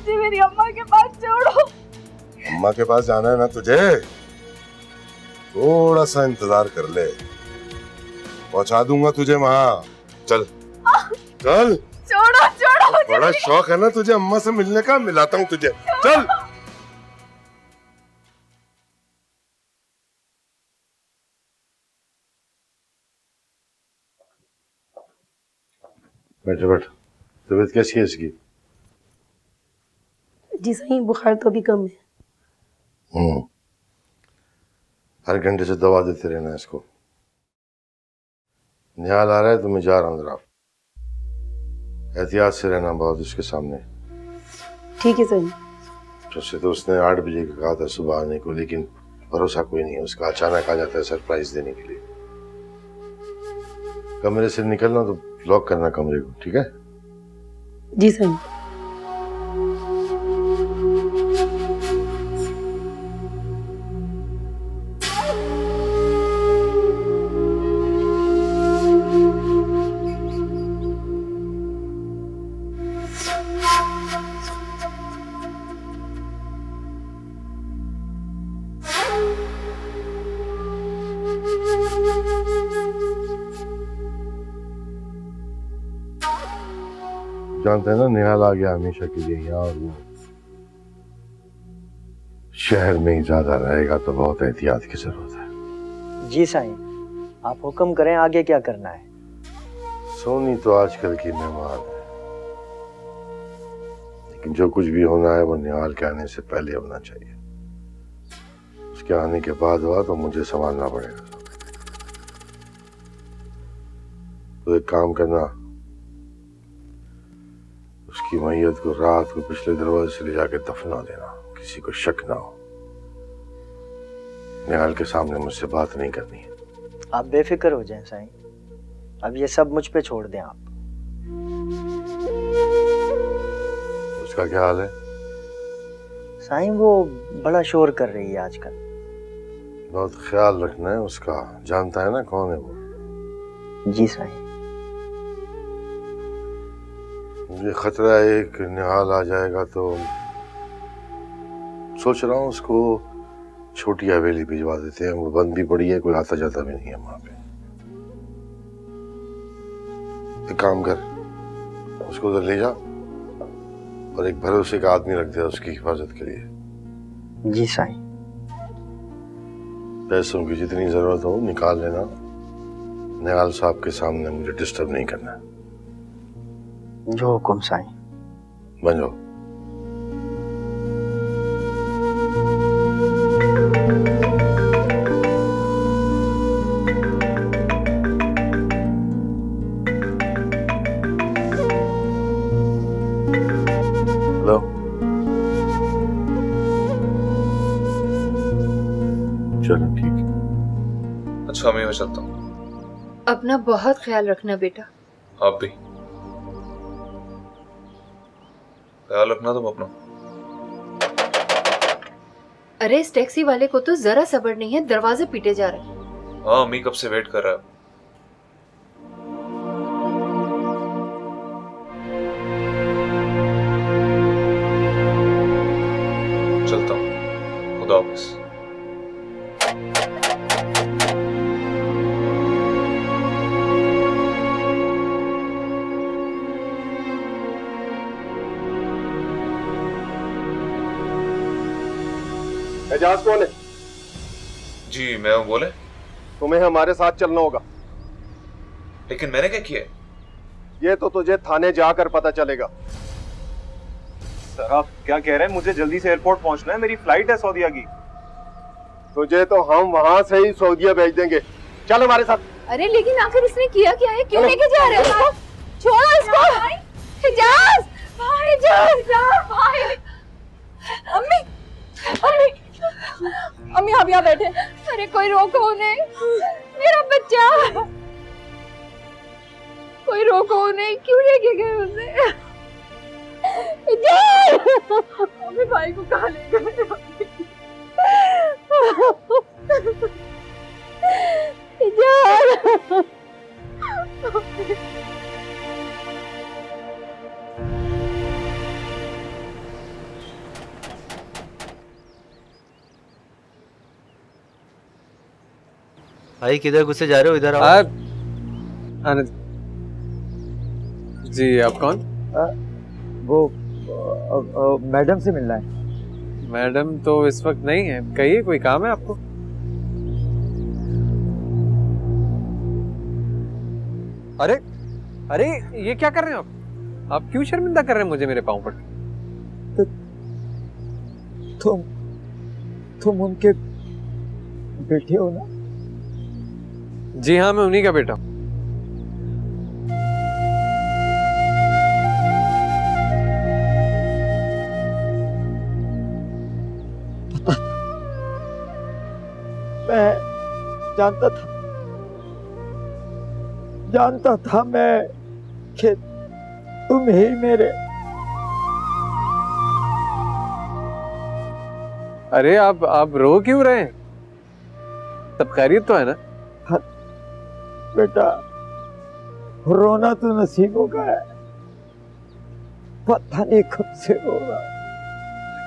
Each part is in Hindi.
मुझे मेरी अम्मा के पास छोड़ो। अम्मा के पास जाना है ना तुझे, थोड़ा सा इंतजार कर ले, पहुंचा दूंगा तुझे वहां। चल चल। छोड़ो छोड़ो मुझे। बड़ा शौक है ना तुझे अम्मा से मिलने का, मिलाता हूँ तुझे। चल। बैठ बैठ। तबीयत कैसी है इसकी? जी सही, बुखार तो अभी कम है। हर घंटे से दवा देते रहना इसको। निहाल आ रहा है तो मैं जा रहा हूँ जरा, एहतियात से रहना बहुत उसके सामने। ठीक है सही। वैसे तो उसने 8 बजे का कहा था सुबह आने को, लेकिन भरोसा कोई नहीं है उसका, अचानक आ जाता है सरप्राइज देने के लिए। कमरे से निकलना तो लॉक करना कमरे को, ठीक है? जी सही। जानते हैं ना, निहाल आ गया हमेशा के लिए यहाँ, और वो शहर में ही ज्यादा रहेगा तो बहुत एहतियात की जरूरत है। जी साईं, आप हुक्म करें, आगे क्या करना है? सोनी तो आजकल की मेहमान है, लेकिन जो कुछ भी होना है वो निहाल के आने से पहले होना चाहिए। उसके आने के बाद हुआ तो मुझे संभालना पड़ेगा। तो एक काम करना, उसकी मैयत को रात को पिछले दरवाजे से ले जाके दफना देना, किसी को शक ना हो। निहाल के सामने मुझसे बात नहीं करनी है। आप बेफिक्र हो जाएं साईं, अब ये सब मुझ पे छोड़ दें आप। उसका क्या हाल है? साईं वो बड़ा शोर कर रही है आजकल। बहुत ख्याल रखना है उसका, जानता है ना कौन है वो। जी साईं। मुझे खतरा है कि निहाल आ जाएगा तो सोच रहा हूँ उसको छोटी हवेली भिजवा देते हैं, वो बंद भी पड़ी है, कोई आता जाता भी नहीं है वहां पे। एक काम कर, उसको उधर ले जा और एक भरोसे का आदमी रख दे उसकी हिफाजत के लिए। जी साईं। पैसों की जितनी जरूरत हो निकाल लेना, निहाल साहब के सामने मुझे डिस्टर्ब नहीं करना। जो हुक्म साईं। बन जाओ। हेलो, चलो ठीक है। अच्छा मैं चलता हूँ। अपना बहुत ख्याल रखना बेटा। आप भी ख्याल रखना तुम अपना। अरे इस टैक्सी वाले को तो जरा सब्र नहीं है, दरवाजे पीटे जा रहे हैं। हाँ अम्मी कब से वेट कर रहा है। चलता हूँ, खुदा हाफिज़। एजाज कौन है? जी मैं हूँ, बोले। तुम्हें हमारे साथ चलना होगा। लेकिन मैंने क्या किया? ये तो तुझे थाने जाकर पता चलेगा। सर आप क्या कह रहे हैं? मुझे जल्दी से एयरपोर्ट पहुंचना है, मेरी फ्लाइट है सऊदीया की। तुझे तो हम वहां से ही सऊदीया भेज देंगे, चल हमारे साथ। अरे लेकिन आखिर इसने किया क्या है, क्यों लेके जा रहे हो? छोड़ो इसको। हिजाज भाई, भाई। अम्मी अम्मी अम्मी आप यहाँ बैठे। अरे कोई रोको उन्हें, मेरा बच्चा। कोई रोको उन्हें, क्यों लेके गए उसे? अम्मी भाई को कहाँ ले गए? भाई किधर घुसे जा रहे हो? इधर आओ। आने जी। आप कौन? वो मैडम से मिलना है। मैडम तो इस वक्त नहीं है, कहिए कोई काम है आपको? अरे अरे ये क्या कर रहे हो आप क्यों शर्मिंदा कर रहे हैं मुझे मेरे पाँव पर? तुम उनके बेटे हो ना? जी हाँ, मैं उन्हीं का बेटा हूँ। मैं जानता था मैं कि तुम ही मेरे। अरे आप रो क्यों रहे हैं? सब खैरियत तो है ना? बेटा, रोना तो नसीबों का है, पता नहीं कब से होगा।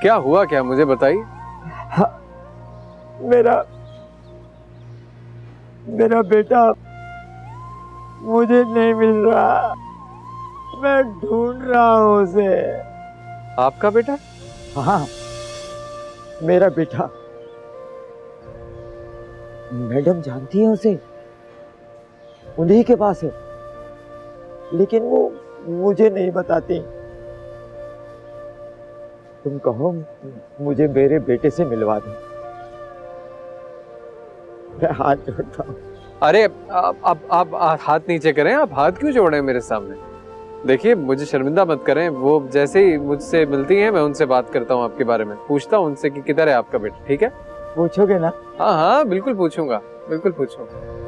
क्या हुआ, क्या मुझे बताइए। मेरा बेटा मुझे नहीं मिल रहा, मैं ढूंढ रहा हूँ उसे। आपका बेटा? हाँ, मेरा बेटा। मैडम जानती है उसे, उन्हीं के पास है, लेकिन वो मुझे नहीं बताती। तुम कहो मुझे मेरे बेटे से मिलवा दो, मैं हाथ जोड़ता हूँ। अरे आप हाथ नीचे करें। आप हाथ क्यों जोड़ रहे हैं मेरे सामने? देखिए, मुझे शर्मिंदा मत करें। वो जैसे ही मुझसे मिलती हैं मैं उनसे बात करता हूँ, आपके बारे में पूछता हूँ उनसे कि किधर है आपका बेटा। ठीक है? पूछोगे ना? हाँ हाँ, बिल्कुल पूछूंगा, बिल्कुल पूछूंगा।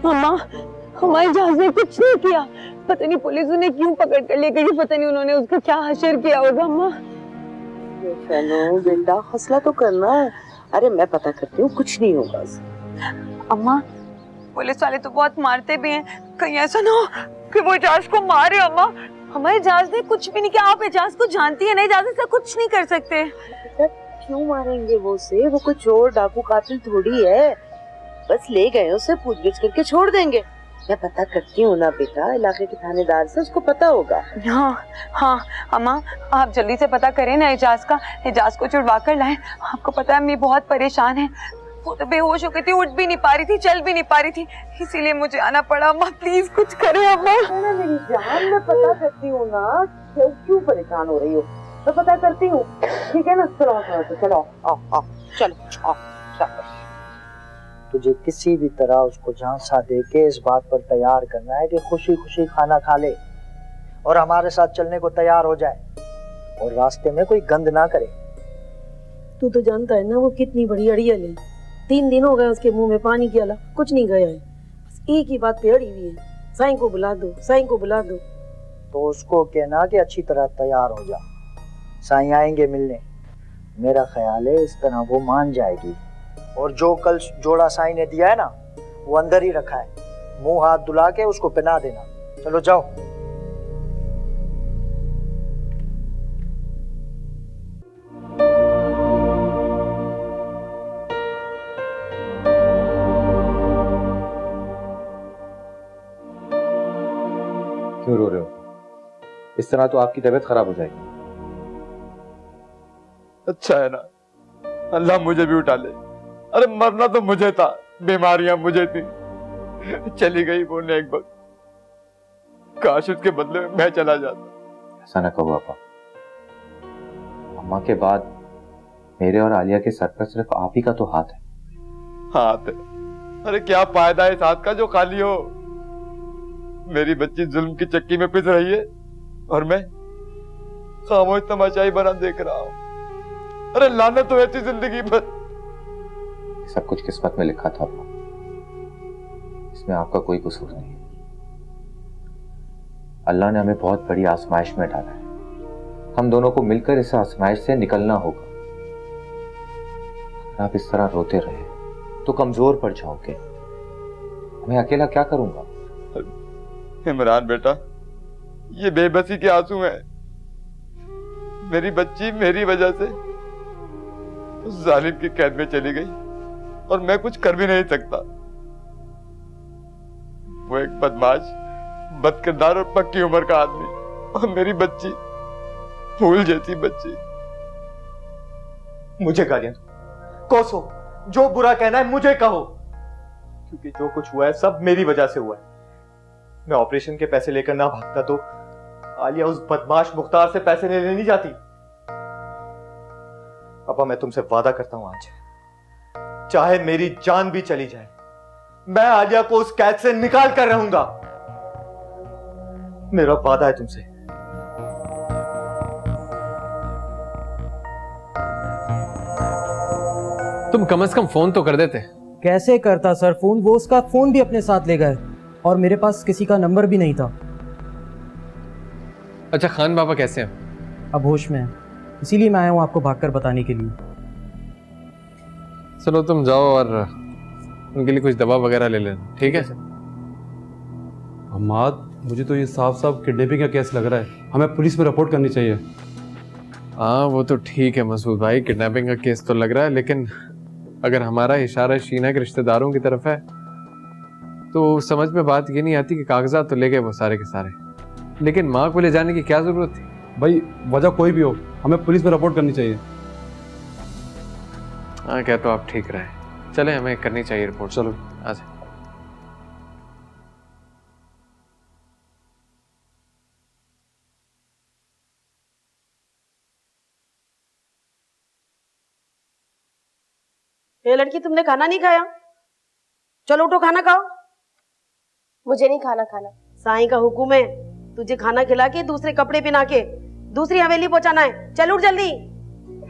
मम्मा, हमारी जहाज ने कुछ नहीं किया। पता नहीं पुलिस उन्हें क्यों पकड़ कर ले गई, पता नहीं उन्होंने उसका क्या हशर किया होगा। अम्मा चलो बेटा, हौसला तो करना। अरे मैं पता करती हूँ, कुछ नहीं होगा। अम्मा, पुलिस वाले तो बहुत मारते भी हैं, कहीं ऐसा ना हो कि वो एजाज को मारे। अम्मा, हमारे एजाज ने कुछ भी नहीं किया। आप एजाज को जानती है ना, एजाज से कुछ नहीं कर सकते। क्यों मारेंगे वो उसे? वो कोई चोर डाकू कातिल थोड़ी है, बस ले गए उसे, पूछगिछ करके छोड़ देंगे। मैं पता करती हूँ ना बेटा, इलाके के थानेदार से, उसको पता होगा। हाँ हाँ अम्मा, आप जल्दी से पता करें ना एजाज का, एजाज को छुड़वा कर लाएं। आपको पता है अम्मी बहुत परेशान है, वो तो बेहोश हो गई थी, उठ भी नहीं पा रही थी, चल भी नहीं पा रही थी, इसीलिए मुझे आना पड़ा। अम्मा प्लीज कुछ करें अम्मा। मेरी जान, मैं पता करती हूँ ना, क्यों परेशान हो रही हो? मैं पता करती हूँ, ठीक है ना? चलो आओ, चलो आओ। तुझे किसी भी तरह उसको झांसा देके इस बात पर तैयार करना है कि खुशी खुशी खाना खा ले और हमारे साथ चलने को तैयार हो जाए, और रास्ते में कोई गंद ना करे। तू तो जानता है ना वो कितनी बड़ी अड़ियल है। 3 दिन हो गए उसके मुंह में पानी के अलावा कुछ नहीं गया है, बस एक ही बात पे अड़ी हुई है, साईं को बुला दो, साईं को बुला दो। तो उसको कहना कि अच्छी तरह तैयार हो जा, साईं आएंगे मिलने। मेरा ख्याल है इस तरह वो मान जाएगी। और जो कल जोड़ा साईं ने दिया है ना, वो अंदर ही रखा है, मुंह हाथ धुला के उसको पहना देना। चलो जाओ। क्यों रो रहे हो? इस तरह तो आपकी तबीयत खराब हो जाएगी। अच्छा है ना, अल्लाह मुझे भी उठा ले। अरे मरना तो मुझे था, बीमारियां मुझे थी, चली गई वो नेक वक्त, काश उसके बदले में मैं चला जाता। ऐसा ना कहो आपा, अम्मा के बाद मेरे और आलिया के सर पर सिर्फ आप ही का तो हाथ है। हाथ है? अरे क्या फायदा है इस हाथ का जो खाली हो? मेरी बच्ची जुल्म की चक्की में पिस रही है और मैं खामोश तमाशाई बना देख रहा हूं। अरे लानत तो ऐसी जिंदगी पर। सब कुछ किस्मत में लिखा था, इसमें आपका कोई कसूर नहीं है। अल्लाह ने हमें बहुत बड़ी आजमाइश में डाला है। हम दोनों को मिलकर इस आजमाइश से निकलना होगा। अगर आप इस तरह रोते रहे तो कमजोर पड़ जाओगे। मैं अकेला क्या करूंगा? इमरान बेटा, ये बेबसी के आंसू हैं। मेरी बच्ची मेरी वजह से उस जालिम की कैद में चली गई और मैं कुछ कर भी नहीं सकता। वो एक बदमाश, बदकिरदार और पक्की उम्र का आदमी, और मेरी बच्ची फूल जैसी बच्ची। मुझे गालियां कोसो, जो बुरा कहना है मुझे कहो, क्योंकि जो कुछ हुआ है सब मेरी वजह से हुआ है। मैं ऑपरेशन के पैसे लेकर ना भागता तो आलिया उस बदमाश मुख्तार से पैसे लेने नहीं जाती। पापा, मैं तुमसे वादा करता हूं, आज चाहे मेरी जान भी चली जाए, मैं आलिया को उस कैद से निकाल कर रहूंगा। मेरा वादा है तुमसे। तुम कम से कम फोन तो कर देते। कैसे करता सर फोन? वो उसका फोन भी अपने साथ ले गए और मेरे पास किसी का नंबर भी नहीं था। अच्छा, खान बाबा कैसे हैं? अब होश में है, इसीलिए मैं आया हूँ आपको भागकर बताने के लिए। चलो तुम जाओ और उनके लिए कुछ दवा वगैरह ले लेना, ठीक है? हमाद, मुझे तो ये साफ साफ किडनैपिंग का केस लग रहा है, हमें पुलिस में रिपोर्ट करनी चाहिए। हाँ वो तो ठीक है मसूद भाई, किडनैपिंग का केस तो लग रहा है, लेकिन अगर हमारा इशारा शीना के रिश्तेदारों की तरफ है तो समझ में बात ये नहीं आती कि कागजात तो ले गए वो सारे के सारे, लेकिन माँ को ले जाने की क्या जरूरत थी? भाई वजह कोई भी हो, हमें पुलिस में रिपोर्ट करनी चाहिए। हाँ क्या तो आप ठीक रहे, चले हमें करनी चाहिए रिपोर्ट। चलो आ जाए। ये लड़की, तुमने खाना नहीं खाया? चलो उठो, खाना खाओ। मुझे नहीं खाना खाना। साईं का हुक्म है, तुझे खाना खिला के दूसरे कपड़े पहना के दूसरी हवेली पहुंचाना है। चल उठ जल्दी।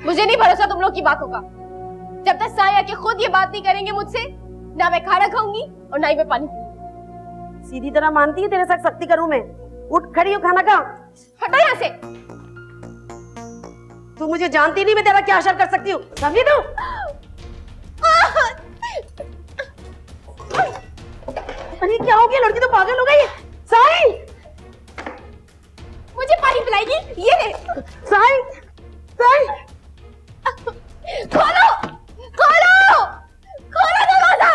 मुझे नहीं भरोसा तुम लोग की बातों का। जब तक साईं आके खुद ये बात नहीं करेंगे मुझसे, ना मैं खाना खाऊंगी और ना ही मैं पानी पीऊंगी। सीधी तरह मानती है तेरे साथ सख्ती करूं मैं? उठ खड़ी हो, खाना खा। हटो यहाँ से। तू मुझे जानती नहीं, मैं तेरा क्या असर कर सकती हूँ, समझी तू? अरे क्या हो गया, लड़की तो पागल हो गई। साईं, मुझे पानी पिलाएगी? ये ले। साईं, साईं, खोलो, खोलो, खोलो दरवाजा,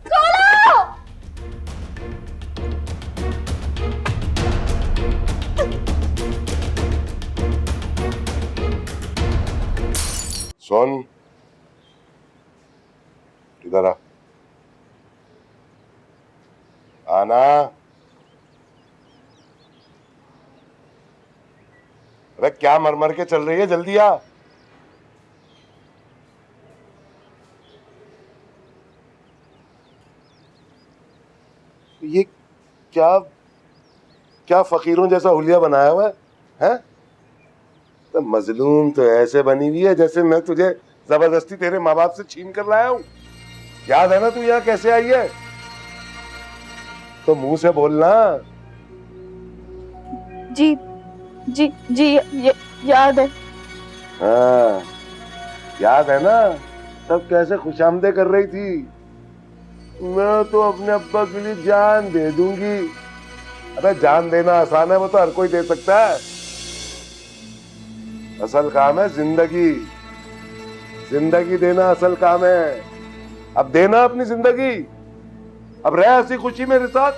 खोलो। सोन, इधर आ। आना। अरे क्या मर के चल रही है, जल्दी आ। ये क्या क्या फकीरों जैसा हुलिया बनाया हुआ है, हैं? तो मजलूम तो ऐसे बनी हुई है जैसे मैं तुझे जबरदस्ती तेरे माँ बाप से छीन कर लाया हूं। याद है ना तू यहाँ कैसे आई है? तो मुंह से बोलना। जी जी जी याद है। हाँ याद है ना, तब कैसे खुशामदे कर रही थी। मैं तो अपने अब्बा के लिए जान दे दूंगी। अबे जान देना आसान है, वो तो हर कोई दे सकता है। असल काम है जिंदगी, जिंदगी देना असल काम है। अब देना अपनी जिंदगी, अब रह हंसी खुशी मेरे साथ।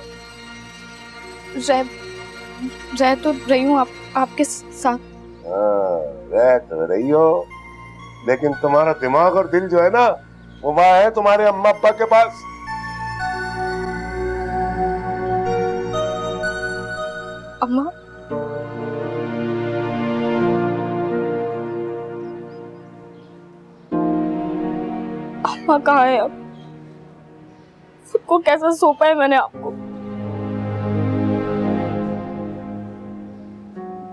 रह तो रही हूँ आपके साथ। हाँ, रह तो रही हो, लेकिन तुम्हारा दिमाग और दिल जो है ना, वो वहां है तुम्हारे अम्मा अब्बा के पास। अम्मा, अम्मा कहाँ है अब? सबको कैसा सौंपा है मैंने आपको?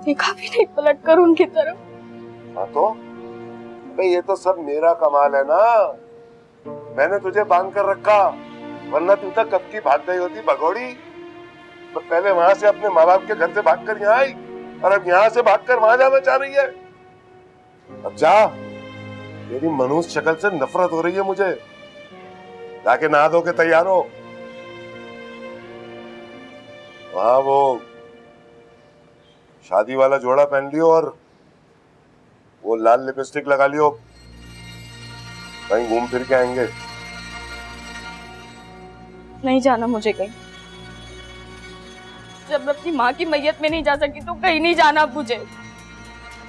देखा भी नहीं पलट कर उनकी तरफ। हाँ तो भाई ये तो सब मेरा कमाल है ना, मैंने तुझे बांध कर रखा, वरना तू तक कब की भाग गई होती भगोड़ी। तो पहले वहां से अपने माँ बाप के घर से भागकर यहाँ आई और अब यहाँ से भागकर वहां जाना चाह रही है। अब जा, तेरी मनुष्य शक्ल से नफरत हो रही है मुझे। जाके नहा धो के तैयार हो। वहां वो शादी वाला जोड़ा पहन लियो और वो लाल लिपस्टिक लगा लियो, कहीं घूम फिर के आएंगे। नहीं जाना मुझे कहीं। जब मैं अपनी माँ की मैयत में नहीं जा सकी तो कहीं नहीं जाना मुझे।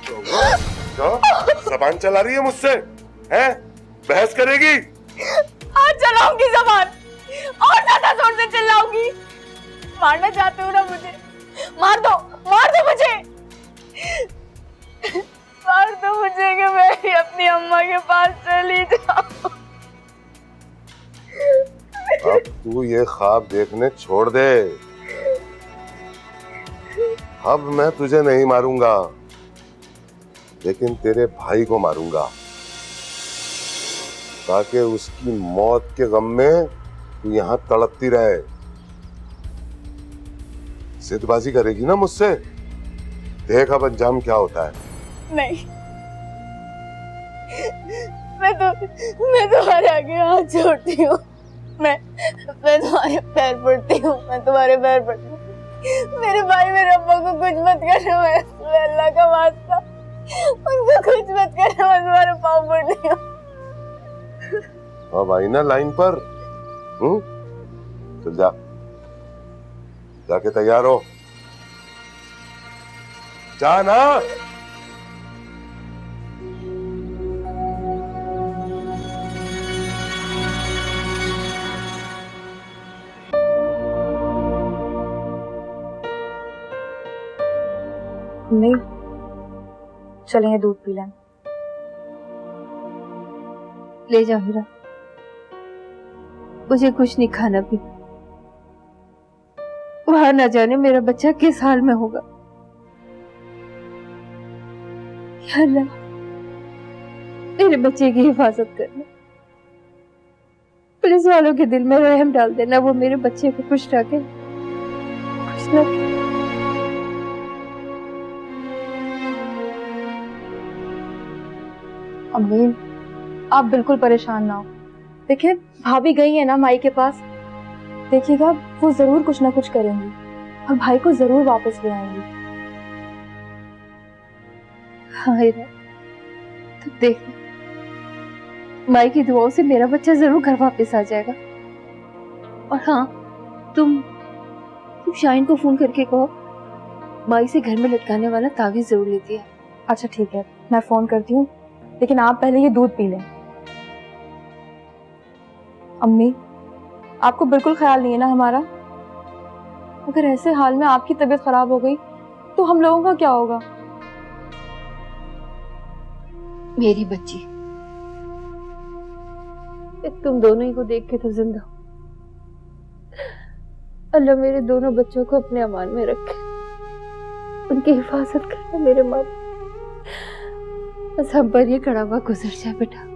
क्या जबान चला रही है मुझसे? हैं? बहस करेगी? आज चलाऊंगी जबान और ज्यादा जोर से चिल्लाऊंगी। मारना चाहते हो ना मुझे? मार दो मुझे, मार दो मुझे कि मैं भी अपनी अम्मा के पास चली जाऊं। अब तू ये ख्वाब देखने छोड़ दे। अब मैं तुझे नहीं मारूंगा, लेकिन तेरे भाई को मारूंगा, ताकि उसकी मौत के गम में तू यहाँ तड़पती रहे। सिद्धबाजी करेगी ना मुझसे? देख अब अंजाम क्या होता है। नहीं, मैं तुम्हारे आगे हाथ जोड़ती हूँ। मैं तुम्हारे पैर पड़ती हूँ। मैं तुम्हारे पैर पड़ती हूँ। मेरे भाई मेरे अब्बा को कुछ मत करना। मैं अल्लाह का वास्ता उनको कुछ मत करना। मैं तुम्हारे पाँव पड़ती हूँ। अब आई ना लाइन पर। चल जा, जाके तैयार हो। जा ना। नहीं, चलेंगे दूध पी लें। ले जाओ हीरा, मुझे कुछ नहीं खाना भी। वहां न जाने मेरा बच्चा किस हाल में होगा। या अल्लाह, मेरे बच्चे की हिफाजत करना। पुलिस वालों के दिल में रहम डाल देना, वो मेरे बच्चे को खुश रखे, खुश रखे। अम्मी, आप बिल्कुल परेशान ना हो। देखिए, भाभी गई है ना माई के पास, देखिएगा वो जरूर कुछ ना कुछ करेंगी और भाई को जरूर वापस ले आएंगी। हाँ हीरा, तो देख, माई की दुआओं से मेरा बच्चा जरूर घर वापस आ जाएगा। और हाँ, तुम शाहीन को फोन करके कहो माई से घर में लटकाने वाला तावीज जरूर लेती है। अच्छा ठीक है, मैं फोन करती हूँ, लेकिन आप पहले ये दूध पी लें। अम्मी, आपको बिल्कुल ख्याल नहीं है ना हमारा? अगर ऐसे हाल में आपकी तबीयत खराब हो गई तो हम लोगों का क्या होगा? मेरी बच्ची, तुम दोनों ही को देख के तो जिंदा हो। अल्लाह मेरे दोनों बच्चों को अपने अमान में रखे, उनकी हिफाजत करना मेरे माँ। बस हम पर ये कड़ा हुआ गुजर जाए बेटा।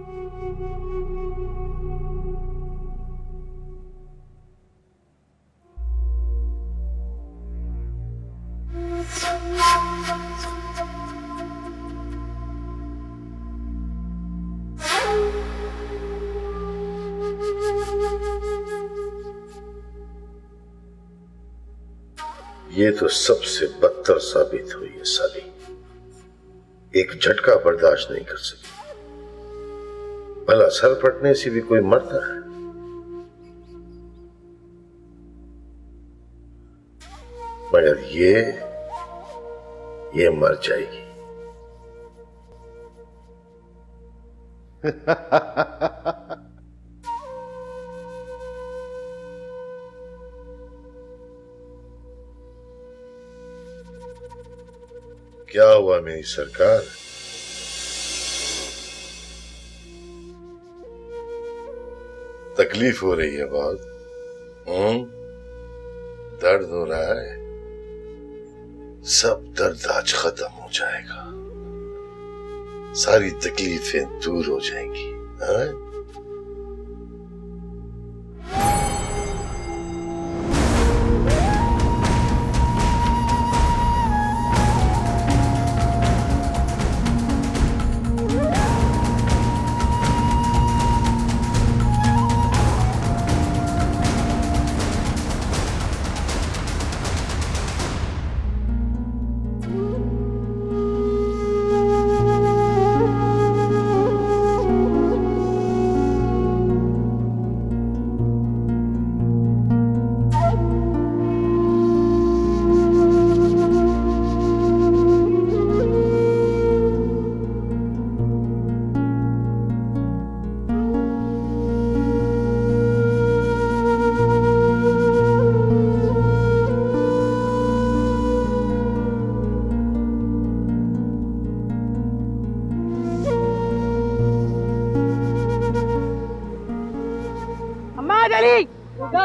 ये तो सबसे बदतर साबित हुई है साली। एक झटका बर्दाश्त नहीं कर सकी। भला सर फटने से भी कोई मरता है? मगर ये मर जाएगी। क्या हुआ मेरी सरकार? तकलीफ हो रही है बहुत? दर्द हो रहा है? सब दर्द आज खत्म हो जाएगा, सारी तकलीफें दूर हो जाएंगी। हाँ?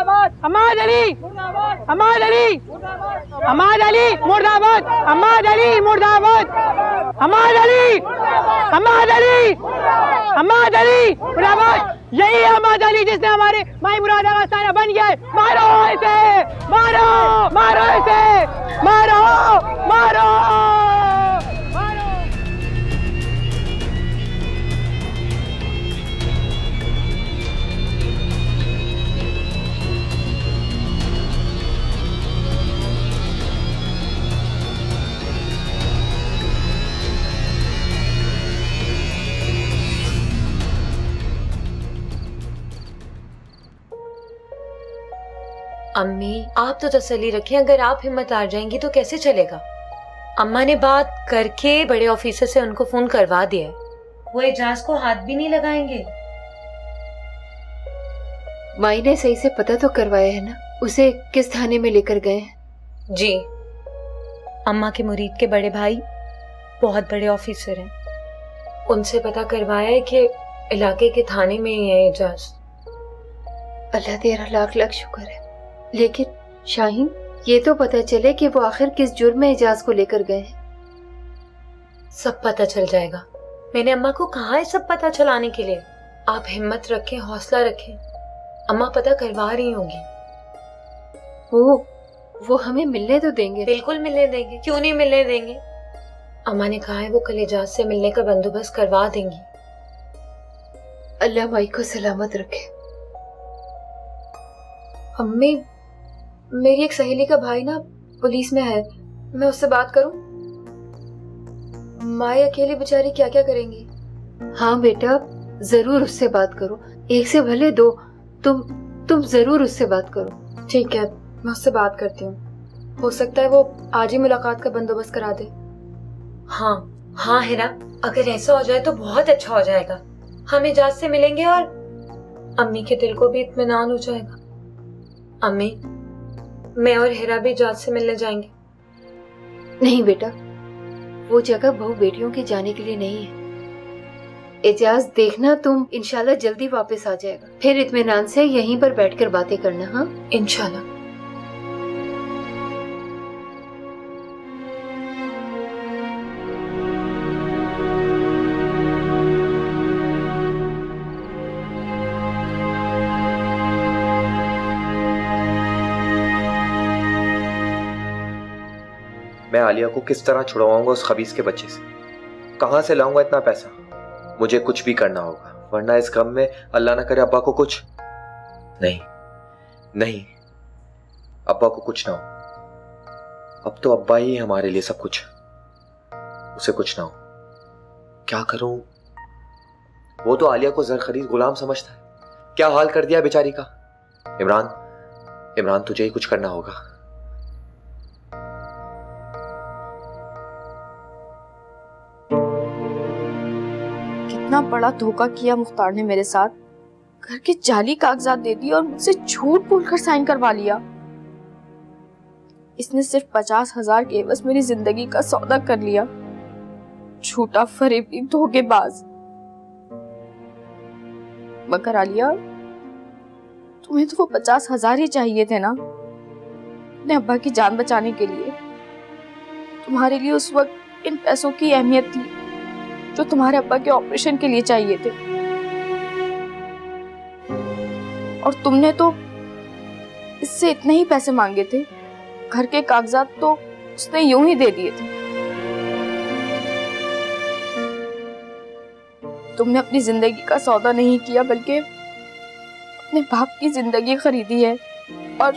हमाद अली हमाद अली हमाद अली मुर्दाबाद हमाद अली मुर्दाबाद हमाद अली हमाद अली हमाद अली मुर्दाबाद। यही है हमाद अली जिसने हमारे माई मुराद आगा सारा बन गया है। मारो इसे, मारो मारो इसे, मारो मारो। अम्मी आप तो तसल्ली रखें, अगर आप हिम्मत हार जाएंगी तो कैसे चलेगा। अम्मा ने बात करके बड़े ऑफिसर से उनको फोन करवा दिया है, वो एजाज को हाथ भी नहीं लगाएंगे। माई ने सही से पता तो करवाया है ना, उसे किस थाने में लेकर गए हैं? जी, अम्मा के मुरीद के बड़े भाई बहुत बड़े ऑफिसर हैं, उनसे पता करवाया है कि इलाके के थाने में ही है एजाज। अल्लाह तेरा लाख लाख शुक्र है। लेकिन शाहीन, ये तो पता चले कि वो आखिर किस जुर्म में एजाज को लेकर गए हैं। सब पता चल जाएगा। मैंने अम्मा को कहा है सब पता चलाने के लिए। आप हिम्मत रखें, हौसला रखें, अम्मा पता करवा रही होंगी। वो हमें मिलने तो देंगे? बिल्कुल मिलने देंगे, क्यों नहीं मिलने देंगे। अम्मा ने कहा है वो कल एजाज से मिलने का बंदोबस्त करवा देंगी। अल्लाह माई को सलामत रखे। अम्मी, मेरी एक सहेली का भाई ना पुलिस में है, मैं उससे बात करूं? माई अकेली बेचारी क्या क्या करेंगी। हाँ बेटा, जरूर उससे बात करो, एक से भले दो, तुम जरूर उससे बात करो। ठीक है, मैं उससे बात करती हूँ, हो सकता है वो आज ही मुलाकात का बंदोबस्त करा दे। हाँ हाँ हिना, अगर ऐसा हो जाए तो बहुत अच्छा हो जाएगा। हम एजाज से मिलेंगे और अम्मी के दिल को भी इत्मीनान हो जाएगा। अम्मी, मैं और हिरा भी एजाज से मिलने जाएंगे। नहीं बेटा, वो जगह बहू बेटियों के जाने के लिए नहीं है। एजाज देखना, तुम इंशाल्लाह जल्दी वापस आ जाएगा, फिर इत्मीनान से यहीं पर बैठकर बातें करना। हाँ इंशाल्लाह। मैं आलिया को किस तरह छुड़वाऊंगा उस खबीस के बच्चे से? कहां से लाऊंगा इतना पैसा? मुझे कुछ भी करना होगा, वरना इस गम में अल्लाह ना करे अब्बा को कुछ नहीं, अब्बा को कुछ ना हो। अब तो अब्बा ही हमारे लिए सब कुछ, उसे कुछ ना हो। क्या करूं? वो तो आलिया को जरखरीद गुलाम समझता है। क्या हाल कर दिया बेचारी का। इमरान, तुझे ही कुछ करना होगा। कितना बड़ा धोखा किया मुख्तार ने मेरे साथ। घर के जाली कागजात दे दिए और मुझसे झूठ बोलकर साइन करवा लिया। इसने सिर्फ 50,000 के एवज मेरी जिंदगी का सौदा कर लिया। झूठा, फरेबी, धोखेबाज। मगर आलिया, तुम्हें तो वो 50,000 ही चाहिए थे ना अपने अब्बा की जान बचाने के लिए। तुम्हारे लिए उस वक्त इन पैसों की अहमियत थी जो तुम्हारे अब्बा के ऑपरेशन के लिए चाहिए थे, और तुमने तो इससे इतने ही पैसे मांगे थे। घर के कागजात तो उसने यूं ही दे दिए थे। तुमने अपनी जिंदगी का सौदा नहीं किया, बल्कि अपने बाप की जिंदगी खरीदी है। और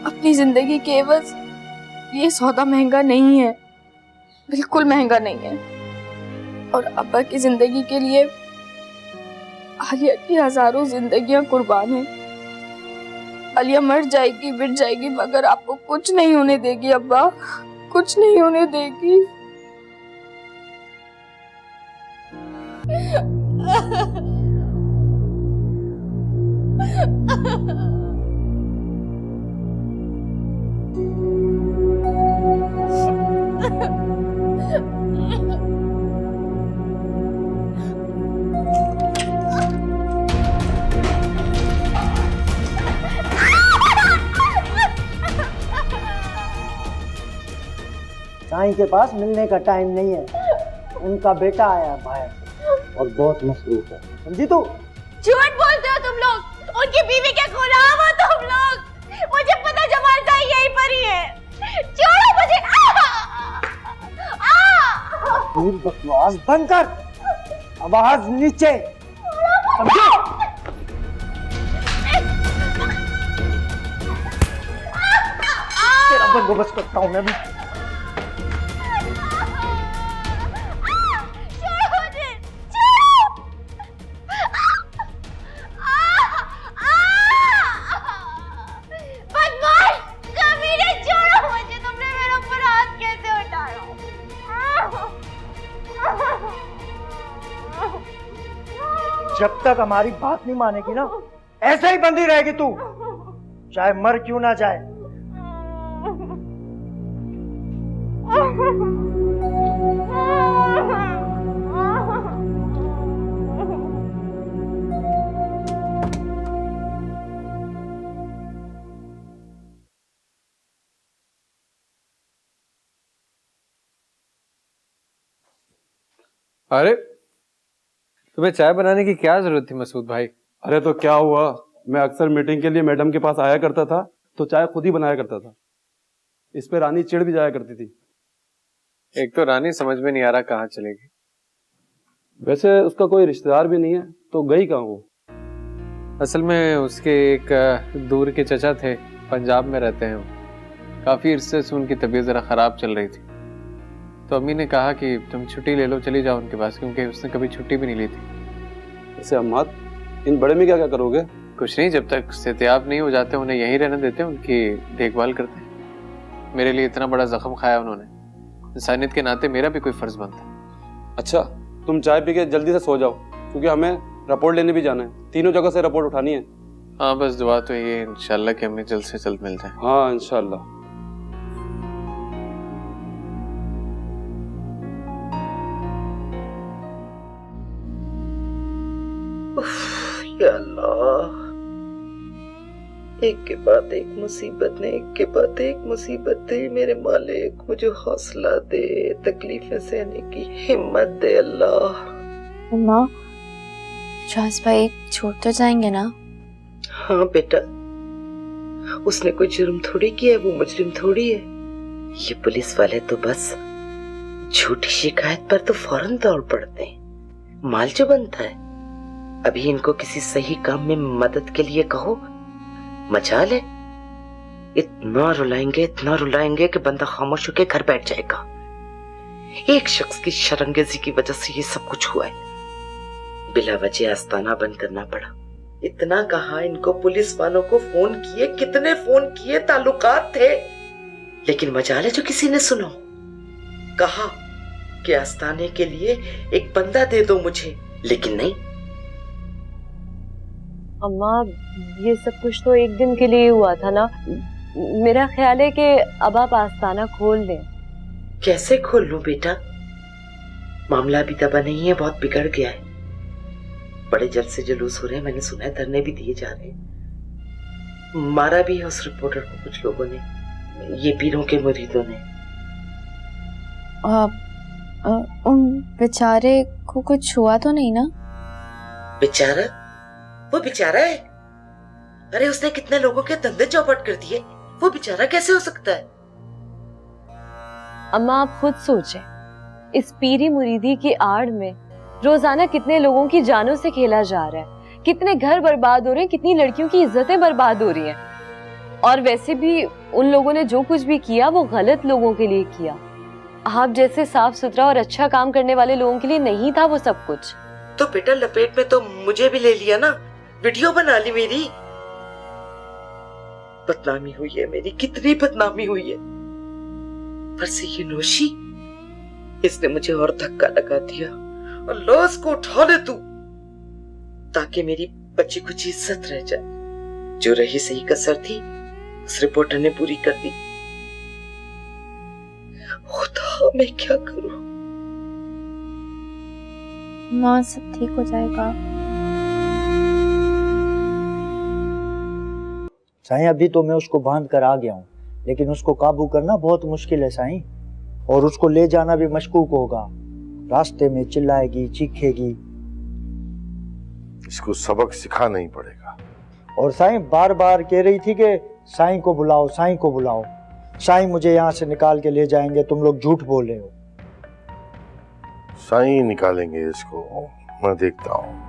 अपनी जिंदगी के एवज ये सौदा महंगा नहीं है, बिल्कुल महंगा नहीं है। और अब्बा की जिंदगी के लिए आलिया की हजारों जिंदगियां कुर्बान हैं। आलिया मर जाएगी, मिट जाएगी, मगर आपको कुछ नहीं होने देगी अब्बा, कुछ नहीं होने देगी। साईं के पास मिलने का टाइम नहीं है। उनका बेटा आया है बाहर और बहुत मसरूफ है, समझी तू? झूठ बोलते हो तुम लोग, उनकी बीवी के गुलाम हो तुम लोग। मुझे पता जमाल साईं यहीं पर ही है। छोड़ो मुझे। तू बकवास बंद कर, आवाज नीचे, समझी? तेरा बंदोबस्त करता हूँ मैं भी। जब तक हमारी बात नहीं मानेगी ना, ऐसे ही बंदी रहेगी तू, चाहे मर क्यों ना जाए। अरे तुम्हें चाय बनाने की क्या जरूरत थी मसूद भाई? अरे तो क्या हुआ, मैं अक्सर मीटिंग के लिए मैडम के पास आया करता था तो चाय खुद ही बनाया करता था। इस पे रानी चिढ़ भी जाया करती थी। एक तो रानी समझ में नहीं आ रहा कहाँ चलेगी। वैसे उसका कोई रिश्तेदार भी नहीं है तो गई कहाँ वो? असल में उसके एक दूर के चचा थे, पंजाब में रहते हैं वो। काफी अरसे से उनकी तबीयत जरा खराब चल रही थी, तो अम्मी ने कहा कि तुम छुट्टी ले लो, चली जाओ उनके पास, क्योंकि उसने कभी छुट्टी भी नहीं ली थी। वैसे अम्माद, इन बड़े में क्या क्या करोगे? कुछ नहीं, जब तक सेहतियाब नहीं हो जाते उन्हें यहीं रहने देते, उनकी देखभाल करते हैं। मेरे लिए इतना बड़ा जख्म खाया उन्होंने, इंसानियत के नाते मेरा भी कोई फर्ज बनता है। अच्छा, तुम चाय पी के जल्दी से सो जाओ, क्योंकि हमें रिपोर्ट लेने भी जाना है। तीनों जगह से रिपोर्ट उठानी है। हाँ, बस दुआ तो ये इंशाल्लाह कि हमें जल्द से जल्द मिल जाए। हाँ इंशाल्लाह। या अल्लाह, एक के बाद एक मुसीबत ने एक के बाद एक मुसीबत दे। मेरे मालिक मुझे हौसला दे, तकलीफें सहने की हिम्मत दे अल्लाह। अम्मा, शाज भाई छोड़ तो जाएंगे ना? हाँ बेटा, उसने कोई जुर्म थोड़ी किया है, वो मुजरिम थोड़ी है। ये पुलिस वाले तो बस झूठी शिकायत पर तो फौरन दौड़ पड़ते हैं। माल जो बनता है, अभी इनको किसी सही काम में मदद के लिए कहो, मचाल है। इतना रुलाएंगे कि बंदा खामोश होकर घर बैठ जाएगा। एक शख्स की शर्मगेजी की वजह से ये सब कुछ हुआ है। बिला वजह आस्ताना बंद करना पड़ा। इतना कहा इनको, पुलिस वालों को फोन किए, कितने फोन किए, ताल्लुकात थे, लेकिन मजाल है जो किसी ने सुना। कहा कि आस्ताने के लिए एक बंदा दे दो मुझे, लेकिन नहीं। अम्मा, ये सब कुछ तो एक दिन के लिए हुआ था ना। मेरा ख्याल है कि अब आप आस्ताना खोल दें। कैसे खोल लूं बेटा? मामला अभी दबा नहीं है, बहुत बिगड़ गया है। बड़े जल्द से जुलूस हो रहे हैं, मैंने सुना है धरने भी दिए जा रहे हैं। मारा भी है उस रिपोर्टर को कुछ लोगों ने, ये पीरों के मुरीदों ने। उन बेचारे को कुछ हुआ तो नहीं ना? बेचारा? वो बेचारा है? अरे उसने कितने लोगों के धंधे चौपट कर दिए, वो बेचारा कैसे हो सकता है? अम्मा, आप खुद सोचें, इस पीरी मुरीदी की आड़ में रोजाना कितने लोगों की जानों से खेला जा रहा है, कितने घर बर्बाद हो रहे हैं, कितनी लड़कियों की इज्जतें बर्बाद हो रही हैं। और वैसे भी उन लोगों ने जो कुछ भी किया वो गलत लोगों के लिए किया। आप जैसे साफ सुथरा और अच्छा काम करने वाले लोगों के लिए नहीं था वो सब कुछ। तो बेटा लपेट में तो मुझे भी ले लिया ना, वीडियो बना ली मेरी। बदनामी हुई है मेरी, कितनी बदनामी हुई है। पर से ये नोशी, इसने मुझे और धक्का लगा दिया। अल्लाह इसको उठा ले तू, ताकि मेरी बच्ची कुछ इज्जत रह जाए। जो रही सही कसर थी उस रिपोर्टर ने पूरी कर दी। खुदा, मैं क्या करूं? माँ, सब ठीक हो जाएगा। साईं, अभी तो मैं उसको बांध कर आ गया हूँ, लेकिन उसको काबू करना बहुत मुश्किल है साईं। और उसको ले जाना भी मशकूक होगा। रास्ते में चिल्लाएगी, चीखेगी। इसको सबक सिखाना ही पड़ेगा। और साईं बार बार कह रही थी कि साईं को बुलाओ, साईं को बुलाओ। साईं मुझे यहाँ से निकाल के ले जाएंगे, तुम लोग झूठ बोल रहे हो। साईं निकालेंगे इसको, मैं देखता हूँ।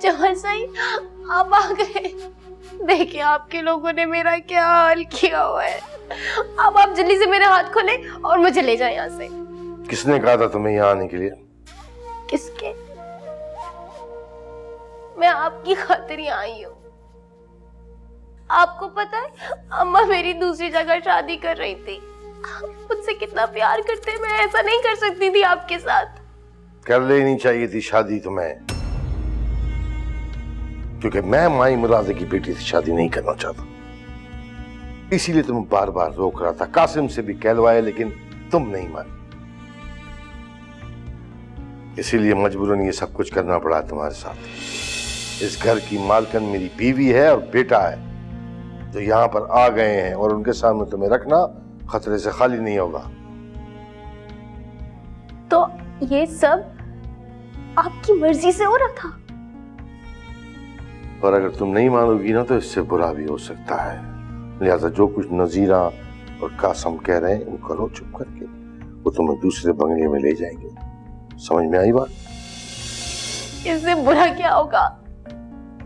जवान साईं, आप आ गए। देखिए आपके लोगों ने मेरा क्या हाल किया हुआ है। अब आप जल्दी से मेरे हाथ खोले और मुझे ले जाए यहाँ से। किसने कहा था तुम्हें यहाँ आने के लिए? किसके? मैं आपकी खातिर यहाँ आई हूँ। आपको पता है अम्मा मेरी दूसरी जगह शादी कर रही थी। मुझसे कितना प्यार करते, मैं ऐसा नहीं कर सकती थी आपके साथ। कर लेनी चाहिए थी शादी तुम्हें, क्योंकि मैं माई मुरादे की बेटी से शादी नहीं करना चाहता। इसीलिए तुम्हें बार बार रोक रहा था। कासिम से भी कहलवाया लेकिन तुम नहीं मानी। इसीलिए मजबूरन ये सब कुछ करना पड़ा तुम्हारे साथ। इस घर की मालकन मेरी बीवी है और बेटा है, जो यहाँ पर आ गए हैं और उनके सामने तुम्हें रखना खतरे से खाली नहीं होगा। तो ये सब आपकी मर्जी से हो रहा था? और अगर तुम नहीं मानोगी ना तो इससे बुरा भी हो सकता है। लिहाजा जो कुछ नजीरा और कासम कह रहे हैं वो करो चुप करके। वो तुम्हें दूसरे बंगले में ले जाएंगे। समझ में आई बात? इससे बुरा क्या होगा?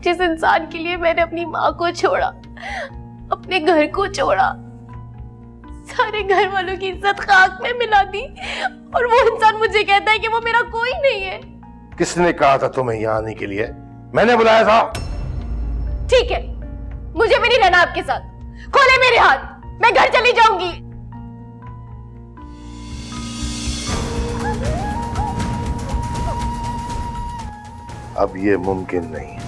जिस इंसान के लिए मैंने अपनी माँ को छोड़ा, अपने घर को छोड़ा, सारे घर वालों की इज्जत खाक में मिला दी, और वो इंसान मुझे कहता है कि वो मेरा कोई नहीं है। किसने कहा था तुम्हें यहाँ आने के लिए? मैंने बुलाया था। ठीक है, मुझे भी नहीं रहना आपके साथ। खोले मेरे हाथ, मैं घर चली जाऊंगी। अब ये मुमकिन नहीं है।